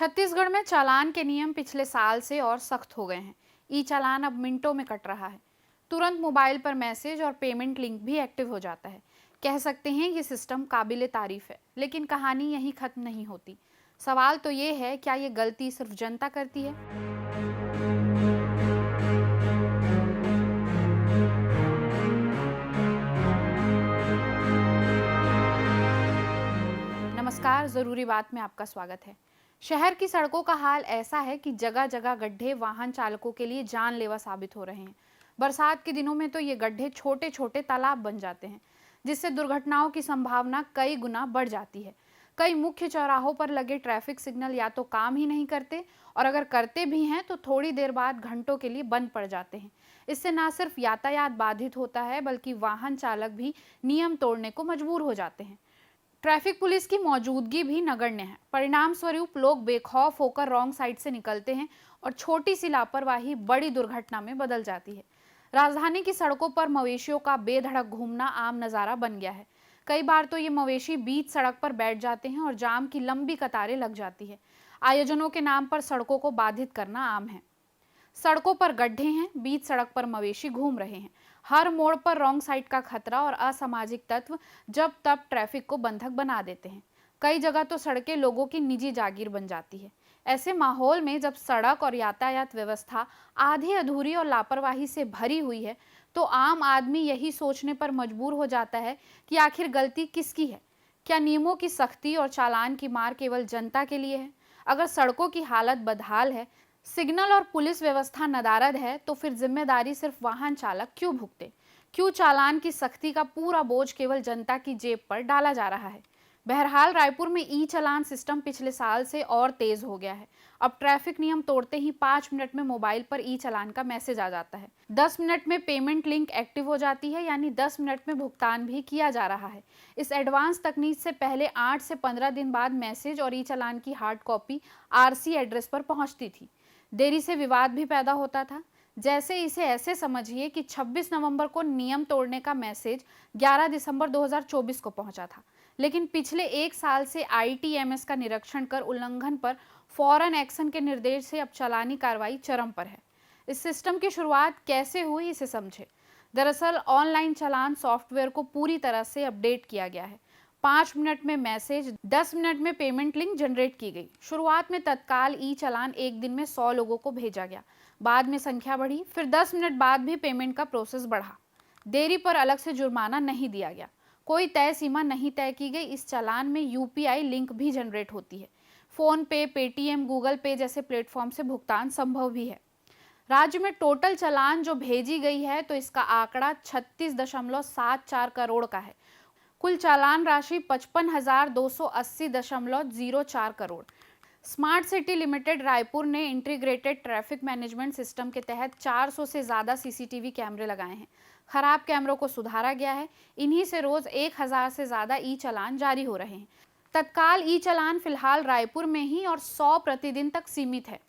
छत्तीसगढ़ में चालान के नियम पिछले साल से और सख्त हो गए हैं। ई चालान अब मिनटों में कट रहा है। तुरंत मोबाइल पर मैसेज और पेमेंट लिंक भी एक्टिव हो जाता है। कह सकते हैं ये सिस्टम काबिले तारीफ है, लेकिन कहानी यहीं खत्म नहीं होती। सवाल तो ये है, क्या ये गलती सिर्फ जनता करती है? नमस्कार, जरूरी बात में आपका स्वागत है। शहर की सड़कों का हाल ऐसा है कि जगह जगह गड्ढे वाहन चालकों के लिए जानलेवा साबित हो रहे हैं। बरसात के दिनों में तो ये गड्ढे छोटे छोटे तालाब बन जाते हैं, जिससे दुर्घटनाओं की संभावना कई गुना बढ़ जाती है। कई मुख्य चौराहों पर लगे ट्रैफिक सिग्नल या तो काम ही नहीं करते, और अगर करते भी हैं तो थोड़ी देर बाद घंटों के लिए बंद पड़ जाते हैं। इससे न सिर्फ यातायात बाधित होता है, बल्कि वाहन चालक भी नियम तोड़ने को मजबूर हो जाते हैं। ट्रैफिक पुलिस की मौजूदगी भी नगण्य है। परिणाम स्वरूप लोग बेखौफ होकर रॉन्ग साइड से निकलते हैं और छोटी सी लापरवाही बड़ी दुर्घटना में बदल जाती है। राजधानी की सड़कों पर मवेशियों का बेधड़क घूमना आम नज़ारा बन गया है। कई बार तो ये मवेशी बीच सड़क पर बैठ जाते हैं और जाम की लंबी कतारें लग जाती है। आयोजनों के नाम पर सड़कों को बाधित करना आम है। सड़कों पर गड्ढे हैं, बीच सड़क पर मवेशी घूम रहे हैं। हर मोड़ पर रॉन्ग साइड का खतरा और असामाजिक तत्व जब तब ट्रैफिक को बंधक बना देते हैं। कई जगह तो सड़कें लोगों की निजी जागीर बन जाती है। ऐसे माहौल में जब सड़क और यातायात व्यवस्था आधी अधूरी और लापरवाही से भरी हुई है, तो आम आदमी यही सोचने पर मजबूर हो जाता है कि आखिर गलती किसकी है। क्या नियमों की सख्ती और चालान की मार केवल जनता के लिए है? अगर सड़कों की हालत बदहाल है, सिग्नल और पुलिस व्यवस्था नदारद है, तो फिर जिम्मेदारी सिर्फ वाहन चालक क्यों भुगते? क्यों चालान की सख्ती का पूरा बोझ केवल जनता की जेब पर डाला जा रहा है? बहरहाल, रायपुर में ई चालान सिस्टम पिछले साल से और तेज हो गया है। अब ट्रैफिक नियम तोड़ते ही 5 मिनट में मोबाइल पर ई चालान का मैसेज आ जाता है। 10 मिनट में पेमेंट लिंक एक्टिव हो जाती है, यानी 10 मिनट में भुगतान भी किया जा रहा है। इस एडवांस तकनीक से पहले 8 से 15 दिन बाद मैसेज और ई चालान की हार्ड कॉपी आरसी एड्रेस पर पहुंचती थी। देरी से विवाद भी पैदा होता था। जैसे इसे ऐसे समझिए कि 26 नवंबर को नियम तोड़ने का मैसेज 11 दिसंबर 2024 को पहुंचा था, लेकिन पिछले एक साल से आईटीएमएस का निरीक्षण कर उल्लंघन पर फौरन एक्शन के निर्देश से अब चालानी कार्रवाई चरम पर है। इस सिस्टम की शुरुआत कैसे हुई, इसे समझे। दरअसल ऑनलाइन चालान सॉफ्टवेयर को पूरी तरह से अपडेट किया गया है। 5 मिनट में मैसेज, 10 मिनट में पेमेंट लिंक जनरेट की गई। शुरुआत में तत्काल ई चालान एक दिन में 100 लोगों को भेजा गया। बाद में संख्या बढ़ी, फिर 10 मिनट बाद भी पेमेंट का प्रोसेस बढ़ा। देरी पर अलग से जुर्माना नहीं दिया गया। कोई तय सीमा नहीं तय की गई। इस चालान में यूपीआई लिंक भी जनरेट होती है। फोन पे, पेटीएम, गूगल पे जैसे प्लेटफॉर्म से भुगतान संभव भी है। राज्य में टोटल चालान जो भेजी गई है, तो इसका आंकड़ा 36.74 करोड़ का है। कुल चालान राशि 55,280.04 crore. Smart city limited Raipur ने इंटीग्रेटेड ट्रैफिक मैनेजमेंट सिस्टम के तहत 400 से ज़्यादा सीसीटीवी कैमरे लगाए हैं। खराब कैमरों को सुधारा गया है। इन्हीं से रोज 1000 से ज़्यादा ई चालान जारी हो रहे हैं। तत्काल ई चालान फिलहाल रायपुर में ही और 100 प्रतिदिन तक सीमित है।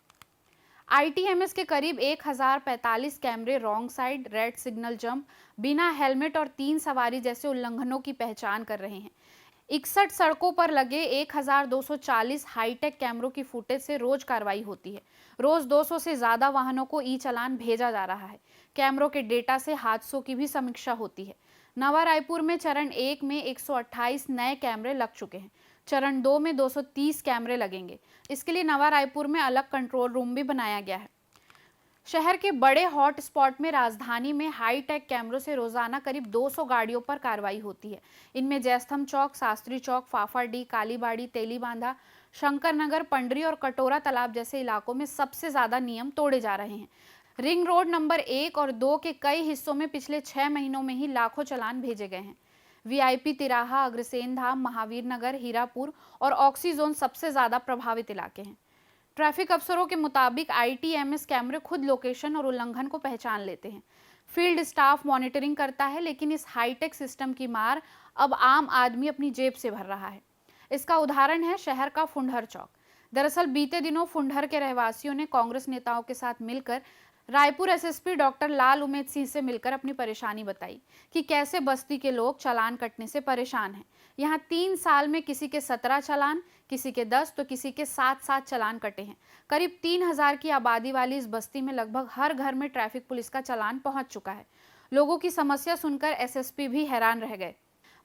आईटीएमएस के करीब 1045 कैमरे wrong side, red signal jump, बिना हेलमेट और 3 सवारी जैसे उल्लंघनों की पहचान कर रहे हैं। 61 सड़कों पर लगे 1240 हाईटेक कैमरों की फुटेज से रोज कार्रवाई होती है। रोज 200 से ज्यादा वाहनों को ई चालान भेजा जा रहा है। कैमरों के डेटा से हादसों की भी समीक्षा होती है। नवा रायपुर में चरण 1 में 128 नए कैमरे लग चुके हैं। चरण 2 में 230 कैमरे लगेंगे। इसके लिए नवा रायपुर में अलग कंट्रोल रूम भी बनाया गया है। शहर के बड़े हॉट स्पॉट में राजधानी में हाईटेक कैमरों से रोजाना करीब 200 गाड़ियों पर कार्रवाई होती है। इनमें जयस्तंभ चौक, शास्त्री चौक, फाफाडी, कालीबाड़ी, तेलीबांधा, शंकर नगर, पंडरी और कटोरा तालाब जैसे इलाकों में सबसे ज्यादा नियम तोड़े जा रहे हैं। रिंग रोड नंबर 1 और 2 के कई हिस्सों में पिछले 6 महीनों में ही लाखों चालान भेजे गए हैं। वीआईपी तिराहा, अग्रसेन धाम, महावीर नगर, हीरापुर और ऑक्सीजोन सबसे ज्यादा प्रभावित इलाके हैं। ट्रैफिक अफसरों के मुताबिक आईटीएमएस कैमरे खुद लोकेशन और उल्लंघन को पहचान लेते हैं। फील्ड स्टाफ मॉनिटरिंग करता है, लेकिन इस हाईटेक सिस्टम की मार अब आम आदमी अपनी जेब से भर रहा है। इसका उदाहरण है शहर का फुंडहर चौक। दरअसल बीते दिनों फुंडहर के रहवासियों ने कांग्रेस नेताओं के साथ मिलकर रायपुर एसएसपी डॉक्टर लाल उमेद सिंह से मिलकर अपनी परेशानी बताई कि कैसे बस्ती के लोग चालान कटने से परेशान हैं। यहाँ 3 साल में किसी के 17 चालान, किसी के 10 तो किसी के 7 चालान कटे हैं। करीब 3000 की आबादी वाली इस बस्ती में लगभग हर घर में ट्रैफिक पुलिस का चालान पहुंच चुका है। लोगों की समस्या सुनकर एसएसपी भी हैरान रह गए।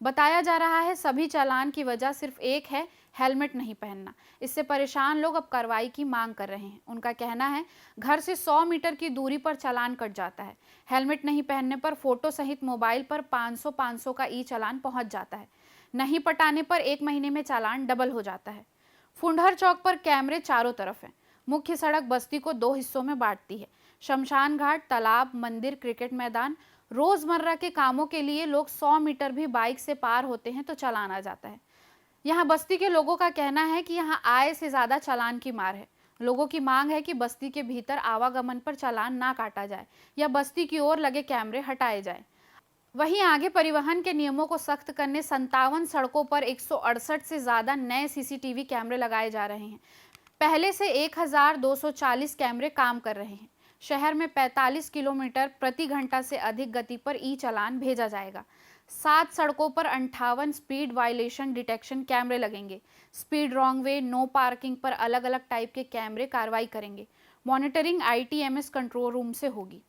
बताया जा रहा है सभी चालान की वजह सिर्फ एक है, हेलमेट नहीं पहनना। इससे परेशान लोग अब कार्रवाई की मांग कर रहे हैं। उनका कहना है घर से 100 मीटर की दूरी पर चालान कट जाता है। हेलमेट नहीं पहनने पर फोटो सहित मोबाइल पर 500 का ई चालान पहुंच जाता है। नहीं पटाने पर 1 महीने में चालान डबल हो जाता है। फुंडहर चौक पर कैमरे चारों तरफ हैं। मुख्य सड़क बस्ती को 2 हिस्सों में बांटती है। शमशान घाट, तालाब, मंदिर, क्रिकेट मैदान। रोजमर्रा के कामों के लिए लोग 100 मीटर भी बाइक से पार होते हैं तो चालान आ जाता है। यहाँ बस्ती के लोगों का कहना है कि यहाँ आय से ज्यादा चालान की मार है। लोगों की मांग है कि बस्ती के भीतर आवागमन पर चालान ना काटा जाए या बस्ती की ओर लगे कैमरे हटाए जाए। वहीं आगे परिवहन के नियमों को सख्त करने 57 सड़कों पर 168 से ज्यादा नए सीसीटीवी कैमरे लगाए जा रहे हैं। पहले से 1240 कैमरे काम कर रहे हैं। शहर में 45 किलोमीटर प्रति घंटा से अधिक गति पर ई चालान भेजा जाएगा। 7 सड़कों पर 58 स्पीड वायलेशन डिटेक्शन कैमरे लगेंगे। Speed wrong way, no parking पर अलग अलग टाइप के कैमरे कार्रवाई करेंगे। मॉनिटरिंग आईटीएमएस कंट्रोल रूम से होगी।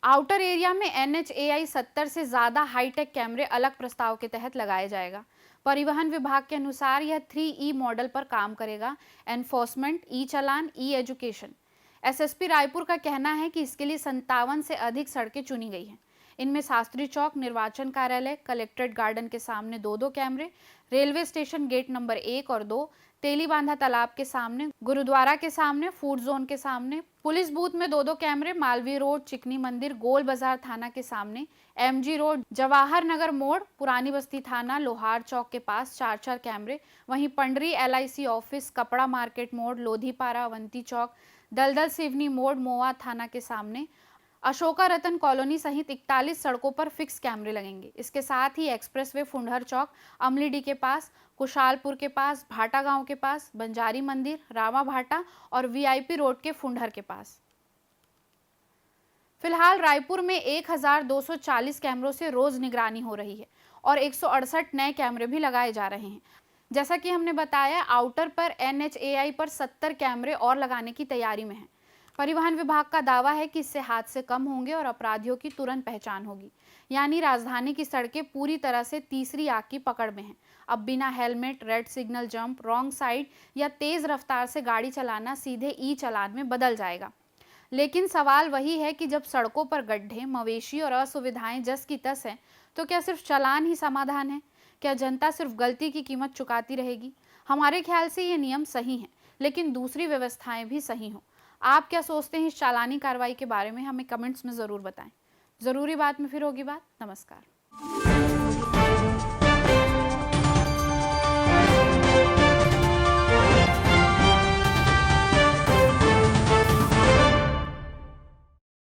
आउटर एरिया में NHAI 70 से ज्यादा हाईटेक कैमरे अलग प्रस्ताव के तहत लगाया जाएगा। परिवहन विभाग के अनुसार यह 3E मॉडल पर काम करेगा: एनफोर्समेंट, ई चालान, ई एजुकेशन। एसएसपी रायपुर का कहना है कि इसके लिए 57 से अधिक सड़कें चुनी गई हैं। इनमें शास्त्री चौक, निर्वाचन कार्यालय, कलेक्ट्रेट गार्डन के सामने 2-2 कैमरे, रेलवे स्टेशन गेट नंबर 1 और 2, तेलीबांधा तालाब के सामने, गुरुद्वारा के सामने, फूड जोन के सामने, पुलिस बूथ में 2-2 कैमरे, मालवीय रोड, चिकनी मंदिर, गोल बाजार थाना के सामने, MG रोड, जवाहर नगर मोड़, पुरानी बस्ती थाना, लोहार चौक के पास 4-4 कैमरे। वहीं पंडरी LIC ऑफिस, कपड़ा मार्केट मोड़, लोधीपारा, अवंती चौक, दलदल सिवनी मोड़, मोआ थाना के सामने, अशोका रतन कॉलोनी सहित 41 सड़कों पर फिक्स कैमरे लगेंगे। इसके साथ ही एक्सप्रेसवे फुंडहर चौक, अमलीडी के पास, कुशालपुर के पास, भाटा गांव के पास, बंजारी मंदिर, रामा भाटा और VIP रोड के फुंडहर के पास। फिलहाल रायपुर में 1240 कैमरों से रोज निगरानी हो रही है और 168 नए कैमरे भी लगाए जा रहे हैं। जैसा कि हमने बताया, आउटर पर NHAI पर 70 कैमरे और लगाने की तैयारी में है। परिवहन विभाग का दावा है कि इससे हादसे कम होंगे और अपराधियों की तुरंत पहचान होगी। यानी राजधानी की सड़कें पूरी तरह से तीसरी आंख की पकड़ में हैं। अब बिना helmet, red signal jump, wrong side या तेज रफ्तार से गाड़ी चलाना सीधे ई चालान में बदल जाएगा। लेकिन सवाल वही है कि जब सड़कों पर गड्ढे, मवेशी और असुविधाएं जस की तस हैं, तो क्या सिर्फ चालान ही समाधान है? क्या जनता सिर्फ गलती की कीमत चुकाती रहेगी? हमारे ख्याल से ये नियम सही हैं, लेकिन दूसरी व्यवस्थाएं भी सही हों। आप क्या सोचते हैं इस चालानी कार्रवाई के बारे में? हमें कमेंट्स में ज़रूर बताएं। ज़रूरी बात में फिर होगी बात। नमस्कार।